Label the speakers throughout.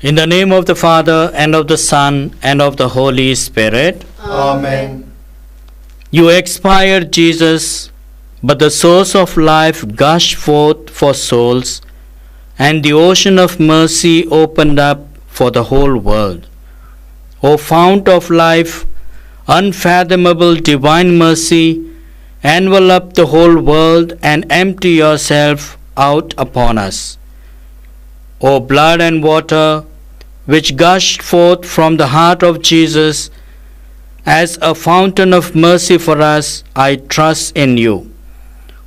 Speaker 1: In the name of the Father, and of the Son, and of the Holy Spirit.
Speaker 2: Amen.
Speaker 1: You expired, Jesus, but the source of life gushed forth for souls, and the ocean of mercy opened up for the whole world. O fount of life, unfathomable divine mercy, envelop the whole world and empty yourself out upon us. O blood and water, which gushed forth from the heart of Jesus as a fountain of mercy for us, I trust in you.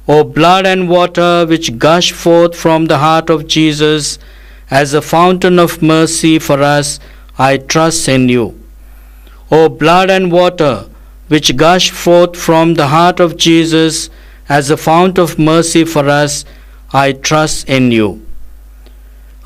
Speaker 1: O blood and water, which gushed forth from the heart of Jesus as a fountain of mercy for us, I trust in you. O blood and water, which gushed forth from the heart of Jesus as a fount of mercy for us, I trust in you.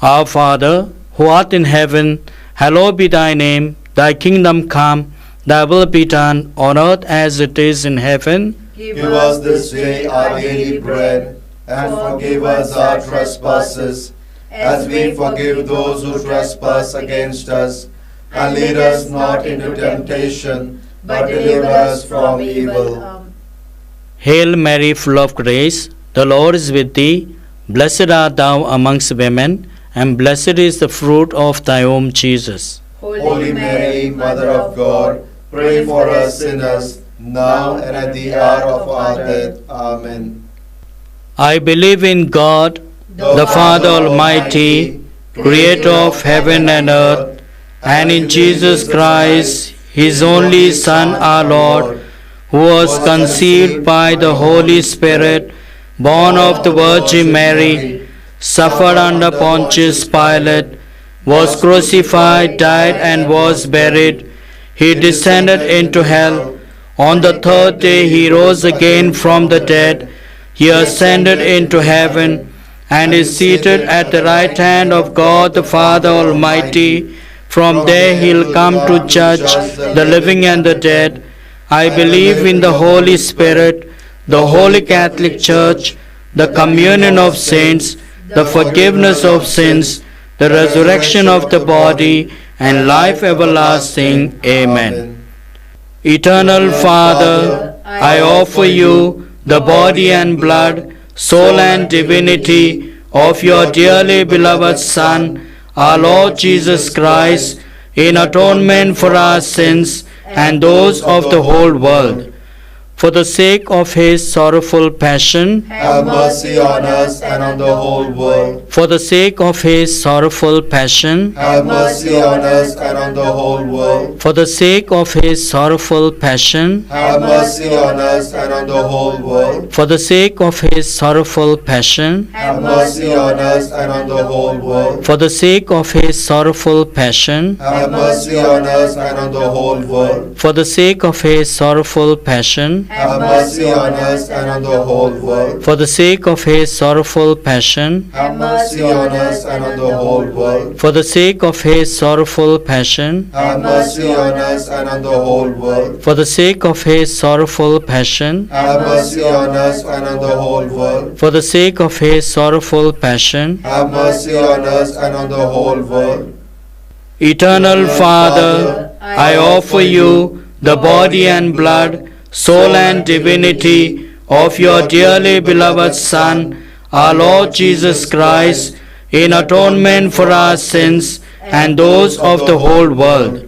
Speaker 1: Our Father, who art in heaven, hallowed be thy name. Thy kingdom come, thy will be done on earth as it is in heaven.
Speaker 2: Give us this day our daily bread, and forgive us our trespasses, as we forgive those who trespass against us. And lead us not into temptation, but deliver us from evil.
Speaker 1: Hail Mary, full of grace, the Lord is with thee. Blessed art thou amongst women, and blessed is the fruit of thy womb, Jesus.
Speaker 2: Holy Mary, Mother of God, pray for us sinners, now and at the hour of our death. Amen.
Speaker 1: I believe in God, the Father Almighty, creator of heaven and earth, and in Jesus Christ, his only Son, our Lord, who was conceived by the Holy Spirit, born of the Virgin Mary, suffered under Pontius Pilate, was crucified, died, and was buried. He descended into hell. On the third day he rose again from the dead. He ascended into heaven, and is seated at the right hand of God the Father Almighty. From there he'll come to judge the living and the dead. I believe in the Holy Spirit, the Holy Catholic Church, the communion of saints, the forgiveness of sins, the resurrection of the body, and life everlasting. Amen. Eternal Father, I offer you the body and blood, soul and divinity of your dearly beloved Son, our Lord Jesus Christ, in atonement for our sins and those of the whole world. For the sake of his sorrowful passion,
Speaker 2: have mercy on us and on the whole world.
Speaker 1: For the sake of his sorrowful passion,
Speaker 2: have mercy on us and on the whole world.
Speaker 1: For the sake of his sorrowful passion,
Speaker 2: have mercy on us and on the whole world.
Speaker 1: For the sake of his sorrowful passion,
Speaker 2: have mercy on us and on the whole world.
Speaker 1: For the sake of his sorrowful passion,
Speaker 2: have mercy on us and on the whole world.
Speaker 1: For the sake of his sorrowful passion,
Speaker 2: have mercy on us and on the whole world.
Speaker 1: For the sake of his sorrowful passion,
Speaker 2: have mercy on us and on the whole world.
Speaker 1: For the sake of his sorrowful passion,
Speaker 2: have mercy on us and on the whole world.
Speaker 1: For the sake of his sorrowful passion,
Speaker 2: have mercy on us and on the whole world.
Speaker 1: For the sake of his sorrowful passion,
Speaker 2: have mercy on us and on the whole world.
Speaker 1: Eternal Father, I offer you the body and blood, soul and divinity of your dearly beloved Son, our Lord Jesus Christ, in atonement for our sins and those of the whole world.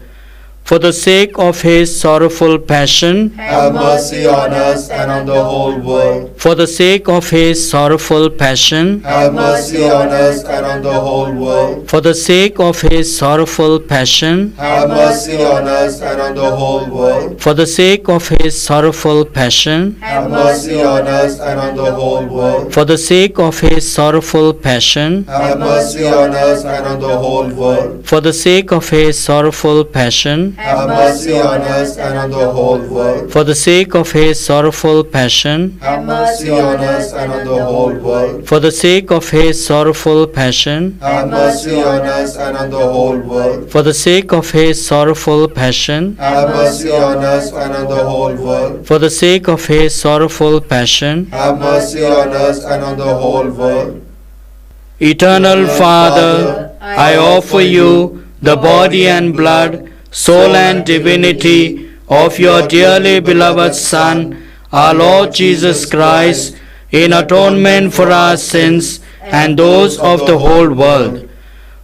Speaker 1: For the sake of his sorrowful passion,
Speaker 2: have mercy on us and on the whole world.
Speaker 1: For the sake of his sorrowful passion,
Speaker 2: have mercy on us and on the whole world.
Speaker 1: For the sake of his sorrowful passion,
Speaker 2: have mercy on us and on the whole world.
Speaker 1: For the sake of his sorrowful passion,
Speaker 2: have mercy on us and on the whole world.
Speaker 1: For the sake of his sorrowful passion,
Speaker 2: have mercy on us and on the whole world.
Speaker 1: For the sake of his sorrowful passion,
Speaker 2: have mercy on us and on the whole world.
Speaker 1: For the sake of his sorrowful passion,
Speaker 2: have mercy on us and on the whole world.
Speaker 1: For the sake of his sorrowful passion,
Speaker 2: have mercy on us and on the whole world.
Speaker 1: For the sake of his sorrowful passion,
Speaker 2: have mercy on us and on the whole world.
Speaker 1: For the sake of his sorrowful passion,
Speaker 2: have mercy on us and on the whole world.
Speaker 1: Eternal Father, I offer you the body and blood, soul and divinity of your dearly beloved Son, our Lord Jesus Christ, in atonement for our sins and those of the whole world.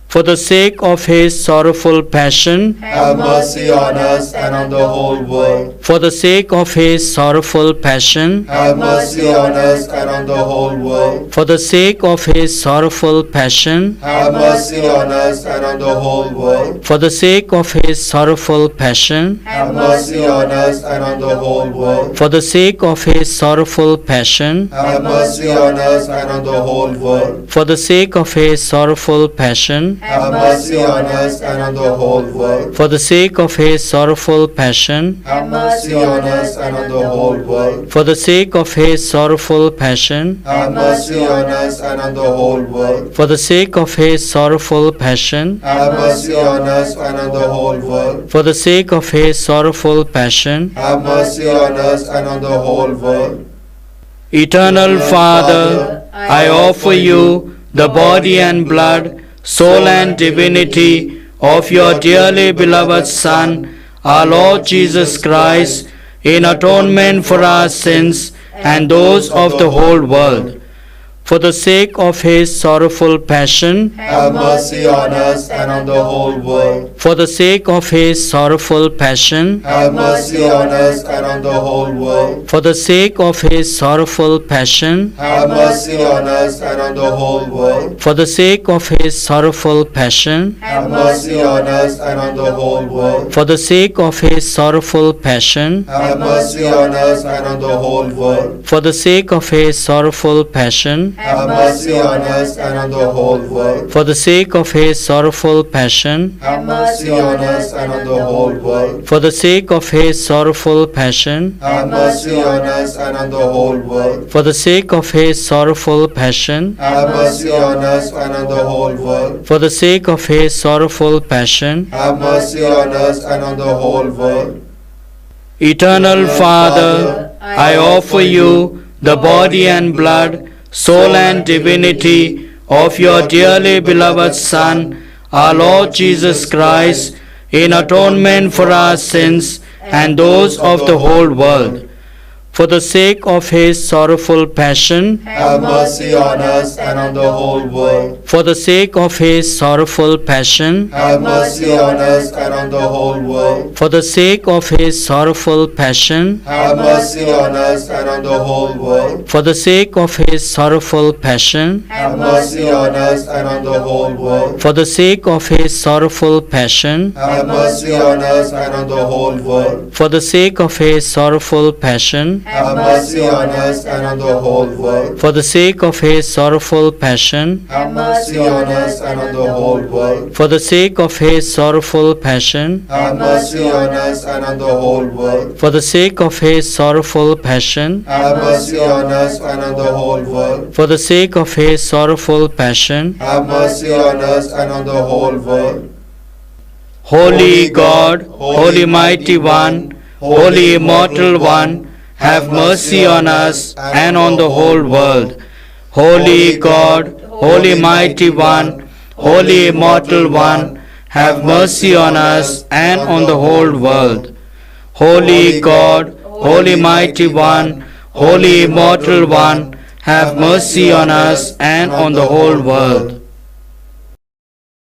Speaker 1: For the sake of his sorrowful passion,
Speaker 2: have mercy on us and on the whole world.
Speaker 1: for the sake of his sorrowful passion,
Speaker 2: Have mercy on us and on the whole world.
Speaker 1: for the sake of his sorrowful passion,
Speaker 2: Have mercy on us and on the whole world.
Speaker 1: for the sake of his sorrowful passion,
Speaker 2: Have mercy on us and on the whole world.
Speaker 1: for the sake of his sorrowful passion,
Speaker 2: Have mercy on us and on the whole world.
Speaker 1: for the sake of his sorrowful passion,
Speaker 2: Have mercy on us and on the whole world.
Speaker 1: for the sake of his sorrowful passion,
Speaker 2: Have mercy on us and on the whole world.
Speaker 1: for the sake of his sorrowful passion,
Speaker 2: Have mercy on us and on the whole world.
Speaker 1: for the sake of his sorrowful passion,
Speaker 2: Have mercy on us and on the whole world.
Speaker 1: for the sake of his sorrowful passion.
Speaker 2: Have mercy on us and on the whole world.
Speaker 1: Eternal Father, I offer you the body and blood, soul and divinity of your dearly beloved Son, our Lord Jesus Christ, in atonement for our sins and those of the whole world. For the sake of his sorrowful passion,
Speaker 2: Have mercy on us and on the whole world.
Speaker 1: for the sake of his sorrowful passion,
Speaker 2: Have mercy on us and on the whole world.
Speaker 1: for the sake of his sorrowful passion,
Speaker 2: Have mercy on us and on the whole world.
Speaker 1: for the sake of his sorrowful passion,
Speaker 2: Have mercy on us and on the whole world.
Speaker 1: for the sake of his sorrowful passion,
Speaker 2: Have mercy on us and on the whole world.
Speaker 1: for the sake of his sorrowful passion,
Speaker 2: Have mercy on us and on the whole world.
Speaker 1: for the sake of his sorrowful passion,
Speaker 2: Have mercy on us and on the whole world.
Speaker 1: for the sake of his sorrowful passion,
Speaker 2: Have mercy on us and on the whole world.
Speaker 1: for the sake of his sorrowful passion,
Speaker 2: Have mercy on us and on the whole world.
Speaker 1: for the sake of his sorrowful passion.
Speaker 2: Have mercy on us and on the whole world.
Speaker 1: Eternal Father, I offer you the body and blood, soul and divinity of your dearly beloved Son, our Lord Jesus Christ, in atonement for our sins and those of the whole world. For the sake of his sorrowful passion,
Speaker 2: Have mercy on us and on the whole world.
Speaker 1: for the sake of his sorrowful passion,
Speaker 2: Have mercy on us and on the whole world.
Speaker 1: for the sake of his sorrowful passion,
Speaker 2: Have mercy on us and on the whole world.
Speaker 1: for the sake of his sorrowful passion,
Speaker 2: Have mercy on us and on the whole world.
Speaker 1: for the sake of his sorrowful passion,
Speaker 2: Have mercy on us and on the whole world.
Speaker 1: for the sake of his sorrowful passion,
Speaker 2: Have mercy on us and on the whole world.
Speaker 1: for the sake of his sorrowful passion,
Speaker 2: Have mercy on us and on the whole world.
Speaker 1: for the sake of his sorrowful passion,
Speaker 2: Have mercy on us and on the whole world.
Speaker 1: for the sake of his sorrowful passion,
Speaker 2: Have mercy on us and on the whole world.
Speaker 1: for the sake of his sorrowful passion.
Speaker 2: Have mercy on us and on the whole world.
Speaker 1: Holy God, Holy Mighty One, Holy Immortal One, have mercy on us and on the whole world. Holy God, Holy Mighty One, Holy Immortal One, have mercy on us and on the whole world. Holy God, Holy Mighty One, Holy Immortal One, have mercy on us and on the whole world.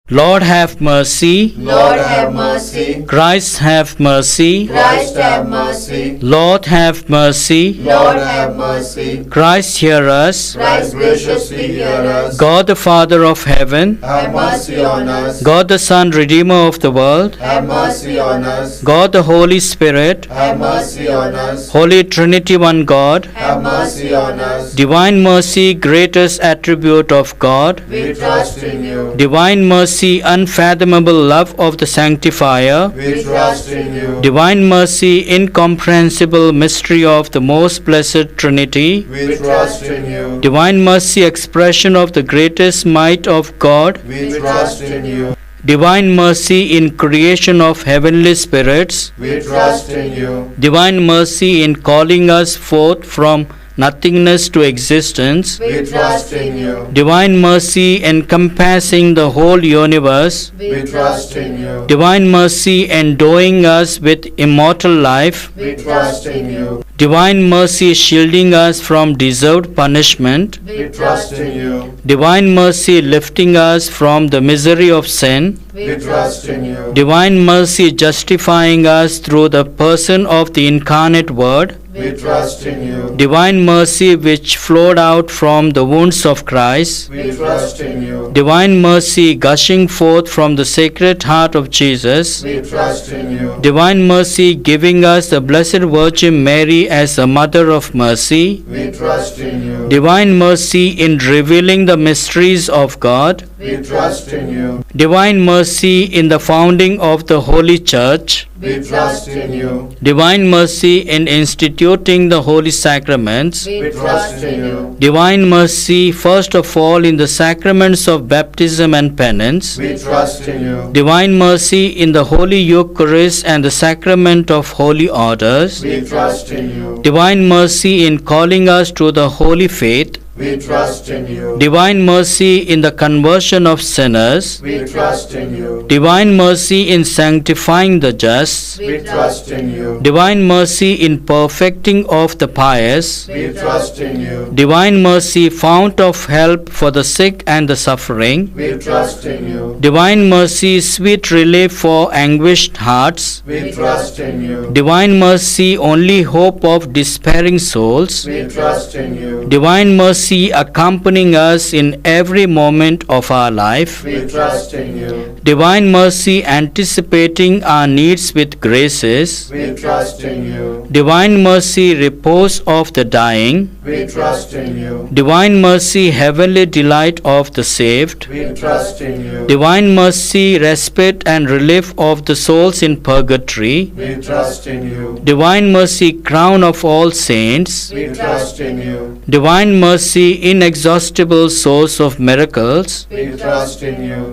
Speaker 1: Lord have mercy.
Speaker 2: Lord have mercy.
Speaker 1: Christ have mercy.
Speaker 2: Christ have mercy.
Speaker 1: Lord have mercy.
Speaker 2: Lord have mercy.
Speaker 1: Christ hear us.
Speaker 2: Christ graciously hear us.
Speaker 1: God the Father of heaven,
Speaker 2: Have mercy on us.
Speaker 1: God the Son, Redeemer of the world,
Speaker 2: Have mercy on us.
Speaker 1: God the Holy Spirit,
Speaker 2: Have mercy on us.
Speaker 1: Holy Trinity one God,
Speaker 2: Have mercy on us.
Speaker 1: Divine mercy, greatest attribute of God,
Speaker 2: We trust in you.
Speaker 1: Divine mercy, unfathomable love of the Sanctifier,
Speaker 2: We trust in you.
Speaker 1: Divine mercy, incomprehensible mystery of the most blessed Trinity,
Speaker 2: We trust in you.
Speaker 1: Divine mercy, expression of the greatest might of God,
Speaker 2: We trust in you.
Speaker 1: Divine mercy in creation of heavenly spirits,
Speaker 2: We trust in you.
Speaker 1: Divine mercy in calling us forth from nothingness to existence,
Speaker 2: We trust in you.
Speaker 1: divine mercy encompassing the whole universe,
Speaker 2: We trust in you.
Speaker 1: divine mercy endowing us with immortal life,
Speaker 2: We trust in you.
Speaker 1: divine mercy shielding us from deserved punishment,
Speaker 2: We trust in you.
Speaker 1: divine mercy lifting us from the misery of sin,
Speaker 2: We trust in you.
Speaker 1: divine mercy justifying us through the person of the incarnate Word,
Speaker 2: We trust in you.
Speaker 1: divine mercy which flowed out from the wounds of Christ,
Speaker 2: We trust in you.
Speaker 1: divine mercy gushing forth from the Sacred Heart of Jesus,
Speaker 2: We trust in you.
Speaker 1: divine mercy giving us the Blessed Virgin Mary as a Mother of Mercy,
Speaker 2: We trust in you.
Speaker 1: divine mercy in revealing the mysteries of God,
Speaker 2: We trust in you.
Speaker 1: divine mercy in the founding of the Holy Church,
Speaker 2: We trust in you.
Speaker 1: divine mercy in instituting the holy sacraments,
Speaker 2: We trust in you.
Speaker 1: divine mercy first of all in the sacraments of baptism and penance,
Speaker 2: We trust in you.
Speaker 1: divine mercy in the Holy Eucharist and the sacrament of holy orders,
Speaker 2: We trust in you.
Speaker 1: divine mercy in calling us to the holy faith,
Speaker 2: We trust in you.
Speaker 1: divine mercy in the conversion of sinners,
Speaker 2: We trust in you.
Speaker 1: divine mercy in sanctifying the just,
Speaker 2: We trust in you.
Speaker 1: divine mercy in perfecting of the pious,
Speaker 2: We trust in you.
Speaker 1: divine mercy fount of help for the sick and the suffering,
Speaker 2: We trust in you.
Speaker 1: divine mercy sweet relief for anguished hearts,
Speaker 2: We trust in you.
Speaker 1: divine mercy only hope of despairing souls,
Speaker 2: We trust in you.
Speaker 1: divine mercy accompanying us in every moment of our life,
Speaker 2: We trust in you.
Speaker 1: divine mercy anticipating our needs with graces,
Speaker 2: We trust in you.
Speaker 1: divine mercy repose of the dying,
Speaker 2: We trust in you.
Speaker 1: divine mercy heavenly delight of the saved,
Speaker 2: We trust in you.
Speaker 1: divine mercy respite and relief of the souls in purgatory,
Speaker 2: We trust in you.
Speaker 1: divine mercy crown of all saints,
Speaker 2: We trust in you.
Speaker 1: divine mercy inexhaustible source of miracles,
Speaker 2: We trust in you.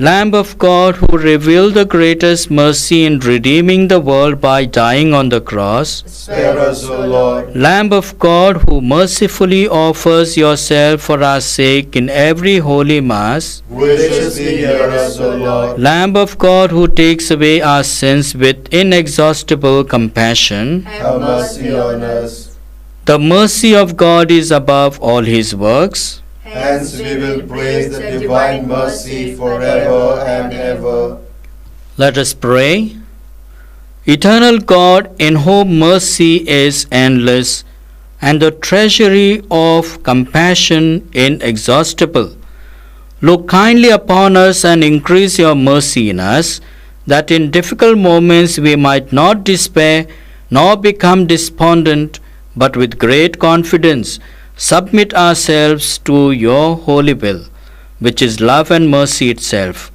Speaker 1: Lamb of God who revealed the greatest mercy in redeeming the world by dying on the cross,
Speaker 2: Spare us, O Lord.
Speaker 1: Lamb of God who mercifully offers yourself for our sake in every holy mass,
Speaker 2: Graciously hear us, O Lord.
Speaker 1: Lamb of God who takes away our sins with inexhaustible compassion,
Speaker 2: Have mercy on us.
Speaker 1: the mercy of God is above all his works.
Speaker 2: Hence we will praise the divine mercy forever and ever.
Speaker 1: Let us pray. Eternal God, in whom mercy is endless and the treasury of compassion inexhaustible, look kindly upon us and increase your mercy in us, that in difficult moments we might not despair nor become despondent, but with great confidence submit ourselves to your holy will, which is love and mercy itself.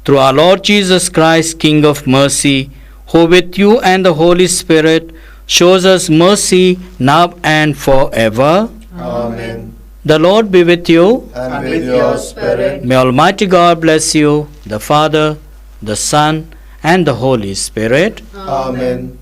Speaker 1: Through our Lord Jesus Christ, King of mercy, who with you and the Holy Spirit shows us mercy now and forever.
Speaker 2: Amen.
Speaker 1: The Lord be with you.
Speaker 2: And with your spirit.
Speaker 1: May Almighty God bless you, the Father, the Son, and the Holy Spirit.
Speaker 2: Amen.